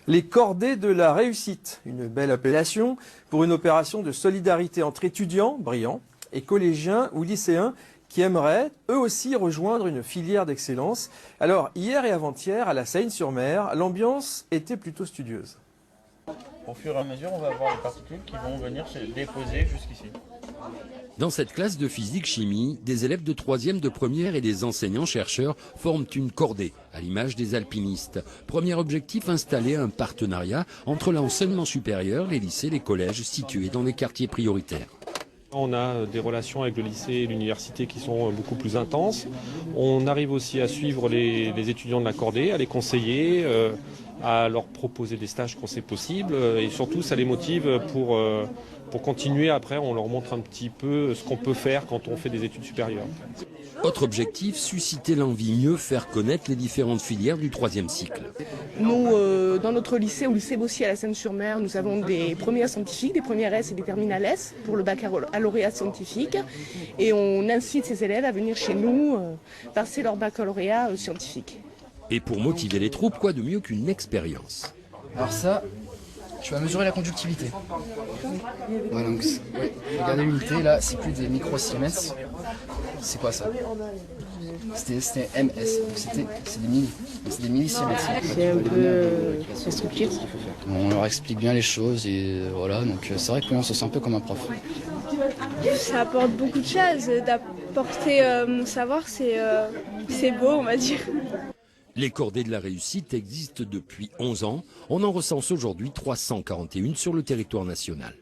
Les cordées de la réussite, une belle appellation pour une opération de solidarité entre étudiants brillants et collégiens ou lycéens qui aimeraient eux aussi rejoindre une filière d'excellence. Alors hier et avant-hier à la Seine-sur-Mer, l'ambiance était plutôt studieuse. Au fur et à mesure, on va avoir les particules qui vont venir se déposer jusqu'ici. Dans cette classe de physique-chimie, des élèves de 3e, de première et des enseignants-chercheurs forment une cordée, à l'image des alpinistes. Premier objectif, installer un partenariat entre l'enseignement supérieur, les lycées, les collèges situés dans les quartiers prioritaires. On a des relations avec le lycée et l'université qui sont beaucoup plus intenses. On arrive aussi à suivre les étudiants de la cordée, à les conseiller, à leur proposer des stages quand c'est possible. Et surtout, ça les motive pour continuer. Après, on leur montre un petit peu ce qu'on peut faire quand on fait des études supérieures. Autre objectif, susciter l'envie, mieux faire connaître les différentes filières du 3e cycle. Nous, dans notre lycée, au lycée Bossier à la Seine-sur-Mer, nous avons des premières scientifiques, des premières S et des terminales S pour le baccalauréat scientifique. Et on incite ces élèves à venir chez nous passer leur baccalauréat scientifique. Et pour motiver les troupes, quoi de mieux qu'une expérience? Alors ça, tu vas mesurer la conductivité. Voilà, donc, ouais, regardez l'unité, là, c'est plus des micro-siemens. C'est quoi ça? C'était MS, donc c'est des millisiemens. C'est un peu la structure. On leur explique bien les choses et voilà, donc c'est vrai qu'on se sent un peu comme un prof. Ça apporte beaucoup de choses, d'apporter mon savoir, c'est beau, on va dire. Les cordées de la réussite existent depuis 11 ans. On en recense aujourd'hui 341 sur le territoire national.